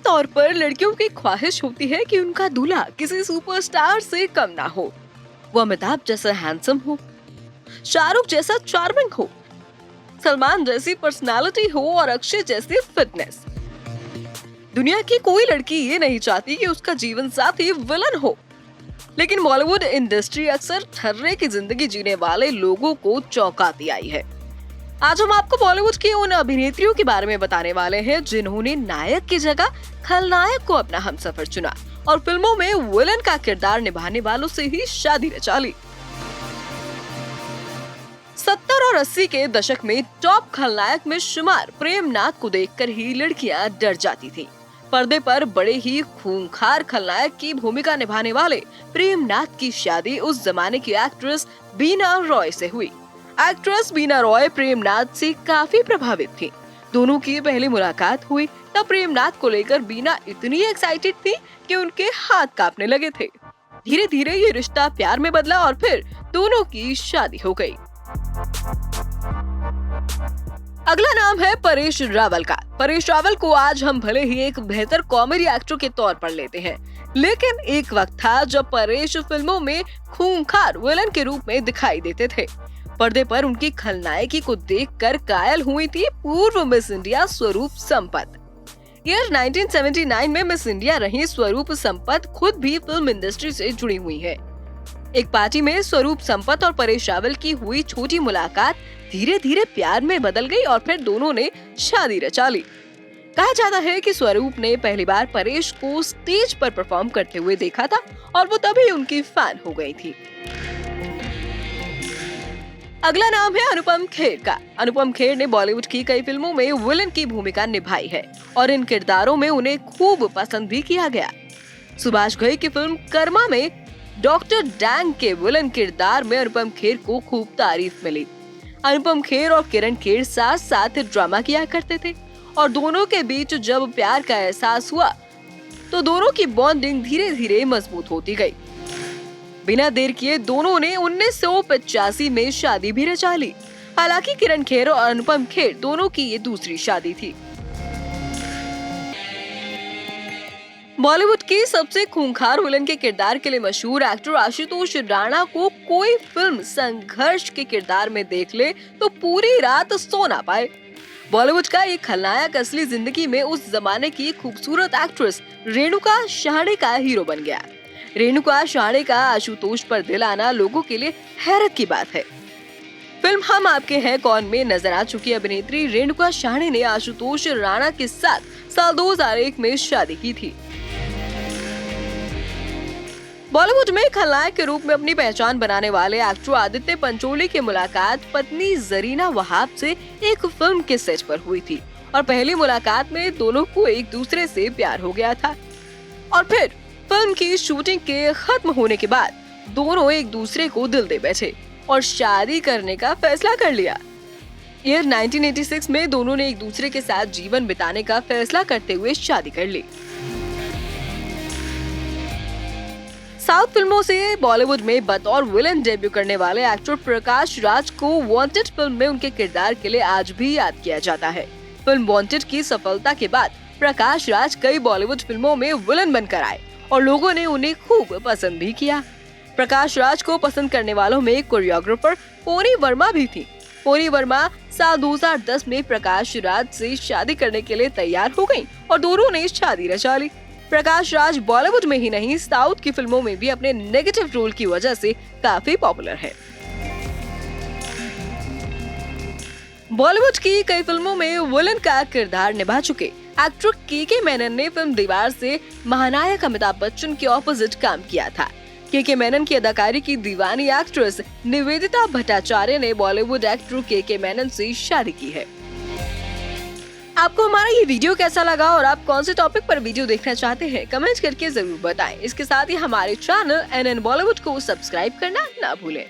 तौर पर लड़कियों की ख्वाहिश होती है कि उनका दूल्हा किसी सुपरस्टार से कम ना हो। वो अमिताभ जैसा हैंडसम हो, शाहरुख जैसा चार्मिंग हो, सलमान जैसी पर्सनालिटी हो और अक्षय जैसी फिटनेस। दुनिया की कोई लड़की ये नहीं चाहती कि उसका जीवन साथी विलन हो, लेकिन बॉलीवुड इंडस्ट्री अक्सर ठर्रे की जिंदगी जीने वाले लोगों को चौंकाती आई है। आज हम आपको बॉलीवुड की उन अभिनेत्रियों के बारे में बताने वाले हैं जिन्होंने नायक की जगह खलनायक को अपना हमसफर चुना और फिल्मों में विलन का किरदार निभाने वालों से ही शादी रचा ली। 70 और 80 के दशक में टॉप खलनायक में शुमार प्रेमनाथ को देखकर ही लड़कियां डर जाती थीं। पर्दे पर बड़े ही खूंखार खलनायक की भूमिका निभाने वाले प्रेमनाथ की शादी उस जमाने की एक्ट्रेस बीना रॉय से हुई। एक्ट्रेस बीना रॉय प्रेमनाथ से काफी प्रभावित थी। दोनों की पहली मुलाकात हुई तब प्रेमनाथ को लेकर बीना इतनी एक्साइटेड थी कि उनके हाथ कांपने लगे थे। धीरे धीरे ये रिश्ता प्यार में बदला और फिर दोनों की शादी हो गई। अगला नाम है परेश रावल का। परेश रावल को आज हम भले ही एक बेहतर कॉमेडी एक्टर के तौर पर लेते हैं, लेकिन एक वक्त था जब परेश फिल्मों में खूंखार विलन के रूप में दिखाई देते थे। पर्दे पर उनकी खलनायकी को देखकर कायल हुई थी पूर्व मिस इंडिया स्वरूप संपत। ईयर 1979 में मिस इंडिया रही स्वरूप संपत खुद भी फिल्म इंडस्ट्री से जुड़ी हुई है। एक पार्टी में स्वरूप संपत और परेश रावल की हुई छोटी मुलाकात धीरे धीरे प्यार में बदल गई और फिर दोनों ने शादी रचा ली। कहा जाता है कि स्वरूप ने पहली बार परेश को स्टेज पर परफॉर्म करते हुए देखा था और वो तभी उनकी फैन हो गई थी। अगला नाम है अनुपम खेर का। अनुपम खेर ने बॉलीवुड की कई फिल्मों में विलन की भूमिका निभाई है और इन किरदारों में उन्हें खूब पसंद भी किया गया। सुभाष घई की फिल्म कर्मा में डॉक्टर डैंग के विलन किरदार में अनुपम खेर को खूब तारीफ मिली। अनुपम खेर और किरण खेर साथ साथ ड्रामा किया करते थे और दोनों के बीच जब प्यार का एहसास हुआ तो दोनों की बॉन्डिंग धीरे धीरे मजबूत होती गई। बिना देर किए दोनों ने 1985 में शादी भी रचा ली। हालांकि किरण खेर और अनुपम खेर दोनों की ये दूसरी शादी थी। बॉलीवुड की सबसे खूंखार विलन के किरदार के लिए मशहूर एक्टर आशुतोष राणा को कोई फिल्म संघर्ष के किरदार में देख ले तो पूरी रात सो ना पाए। बॉलीवुड का एक खलनायक असली जिंदगी में उस जमाने की खूबसूरत एक्ट्रेस रेणुका शहाणे का हीरो बन गया। रेणुका शहाणे का आशुतोष पर दिल आना लोगों के लिए हैरत की बात है। फिल्म हम आपके हैं कौन में नजर आ चुकी अभिनेत्री रेणुका शहाणे ने आशुतोष राणा के साथ साल 2001 में शादी की थी। बॉलीवुड में खलनायक के रूप में अपनी पहचान बनाने वाले एक्टर आदित्य पंचोली की मुलाकात पत्नी जरीना वहाब से एक फिल्म के सेट पर हुई थी और पहली मुलाकात में दोनों को एक दूसरे से प्यार हो गया था और फिर फिल्म की शूटिंग के खत्म होने के बाद दोनों एक दूसरे को दिल दे बैठे और शादी करने का फैसला कर लिया। ईयर 1986 में दोनों ने एक दूसरे के साथ जीवन बिताने का फैसला करते हुए शादी कर ली। साउथ फिल्मों से बॉलीवुड में बतौर विलन डेब्यू करने वाले एक्टर प्रकाश राज को वांटेड फिल्म में उनके किरदार के लिए आज भी याद किया जाता है। फिल्म वांटेड की सफलता के बाद प्रकाश राज कई बॉलीवुड फिल्मों में विलन बनकर आए और लोगों ने उन्हें खूब पसंद भी किया। प्रकाश राज को पसंद करने वालों में कोरियोग्राफर पोनी वर्मा भी थी। पोनी वर्मा साल 2010 में प्रकाश राज से शादी करने के लिए तैयार हो गईं और दोनों ने शादी रचा ली। प्रकाश राज बॉलीवुड में ही नहीं साउथ की फिल्मों में भी अपने नेगेटिव रोल की वजह से काफी पॉपुलर है। बॉलीवुड की कई फिल्मों में विलन का किरदार निभा चुके एक्टर के मेनन ने फिल्म दीवार से महानायक अमिताभ बच्चन के ऑपोजिट काम किया था। के मेनन की अदाकारी की दीवानी एक्ट्रेस निवेदिता भट्टाचार्य ने बॉलीवुड एक्टर के मेनन से शादी की है। आपको हमारा ये वीडियो कैसा लगा और आप कौन से टॉपिक पर वीडियो देखना चाहते हैं कमेंट करके जरूर बताएं। इसके साथ ही हमारे चैनल NN बॉलीवुड को सब्सक्राइब करना ना भूलें।